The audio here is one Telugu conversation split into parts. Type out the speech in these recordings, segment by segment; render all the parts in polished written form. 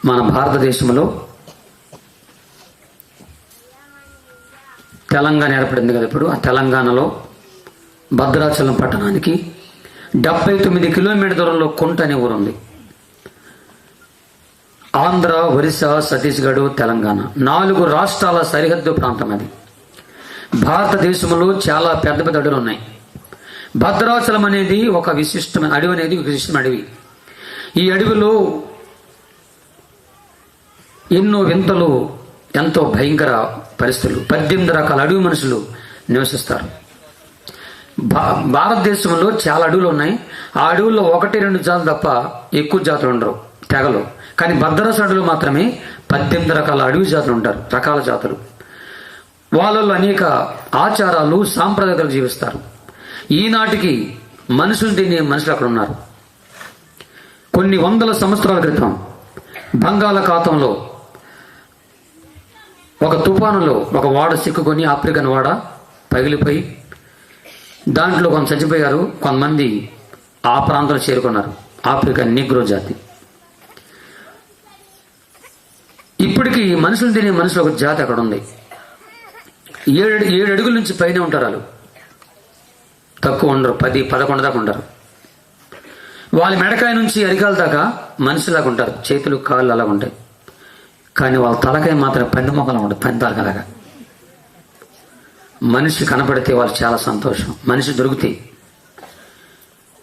మన భారతదేశంలో తెలంగాణ ఏర్పడింది కదా ఇప్పుడు. ఆ తెలంగాణలో భద్రాచలం పట్టణానికి 79 కిలోమీటర్ దూరంలో కుంట అనే ఊరు ఉంది. ఆంధ్ర, ఒరిస్సా, ఛత్తీస్గఢ్, తెలంగాణ 4 రాష్ట్రాల సరిహద్దు ప్రాంతం అది. భారతదేశంలో చాలా పెద్ద పెద్ద అడవులు ఉన్నాయి. భద్రాచలం అనేది ఒక విశిష్టమైన అడవి, అనేది ఒక విశిష్టమైన అడవి. ఈ అడవిలో ఎన్నో వింతలు, ఎంతో భయంకర పరిస్థితులు, 18 రకాల అడవి మనుషులు నివసిస్తారు. భారతదేశంలో చాలా అడవులు ఉన్నాయి. ఆ అడవుల్లో 1-2 జాతులు తప్ప ఎక్కువ జాతులు ఉండరు, తెగలు. కానీ భద్రాచలం అడవిలో మాత్రమే 18 రకాల అడవి జాతులు ఉంటారు, రకాల జాతులు. వాళ్ళలో అనేక ఆచారాలు, సాంప్రదాయాలు జీవిస్తారు. ఈనాటికి మనుషులు తినే మనుషులు అక్కడ ఉన్నారు. కొన్ని వందల సంవత్సరాల క్రితం బంగాళాఖాతంలో ఒక తుఫానులో ఒక వాడ చిక్కుకొని, ఆఫ్రికన్ వాడ పగిలిపోయి దాంట్లో కొంత చచ్చిపోయారు. కొంతమంది ఆ ప్రాంతంలో చేరుకున్నారు, ఆఫ్రికన్ నీగ్రో జాతి. ఇప్పటికీ మనుషులు తినే మనుషులు ఒక జాతి అక్కడ ఉంది. 7 అడుగుల నుంచి పైన ఉంటారు వాళ్ళు, తక్కువ ఉండరు, 10-11 దాకా ఉంటారు. వాళ్ళ మెడకాయ నుంచి అరికాల దాకా మనిషిలాగా ఉంటారు, చేతులు కాళ్ళు అలాగ ఉంటాయి. కానీ వాళ్ళ తలకాయ మాత్రం పంది మొక్కలా ఉంటుంది, పంది తలకలాగా. మనిషి కనపడితే వాళ్ళు చాలా సంతోషం. మనిషి దొరికితే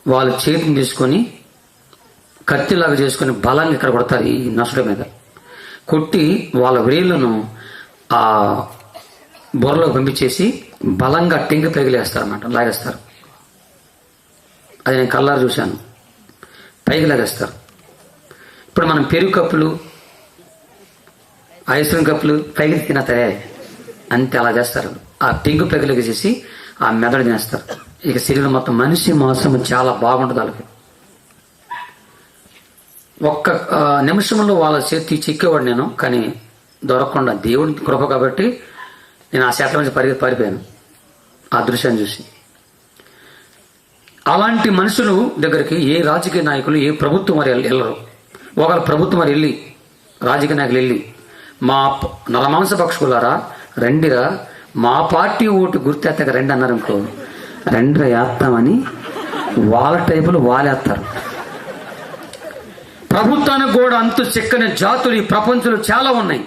వాళ్ళ చేతిని తీసుకొని కత్తిలాగా చేసుకొని బలంగా ఇక్కడ కొడతారు, ఈ నసుడి మీద కొట్టి వాళ్ళ వ్రేళ్లను ఆ బొర్రలో పంపించేసి బలంగా టెంకి పైకి అన్నమాట, లాగేస్తారు. అది నేను కళ్ళారు చూశాను, పైకి లాగేస్తారు. ఇప్పుడు మనం పెరుగు కప్పులు, ఐస్ క్రీమ్ కప్పులు పైకి తినతారే, అంతే అలా చేస్తారు. ఆ టెంకు పైకి చేసి ఆ మెదడు తినేస్తారు. ఇక శరీరం మొత్తం మనిషి మాంసం చాలా బాగుంటుంది వాళ్ళకి. ఒక్క నిమిషంలో వాళ్ళ చేతి చిక్కేవాడు నేను, కానీ దొరకకుండా దేవుడి కృప కాబట్టి నేను ఆ శాతం నుంచి పారిపోయాను ఆ దృశ్యాన్ని చూసి. అలాంటి మనుషులు దగ్గరికి ఏ రాజకీయ నాయకులు, ఏ ప్రభుత్వం వారు వెళ్ళరు. ఒకవేళ ప్రభుత్వం వారు వెళ్ళి, రాజకీయ నాయకులు వెళ్ళి, మా నరమాంస పక్షులారా రండిరా, మా పార్టీ ఓటు గుర్తెత్తక రండి అన్నారు అనుకో, రండిరా వేస్తామని వాళ్ళ టైపులు వాళ్ళేస్తారు. ప్రభుత్వానికి కూడా అంతు చిక్కని జాతులు ఈ ప్రపంచంలో చాలా ఉన్నాయి.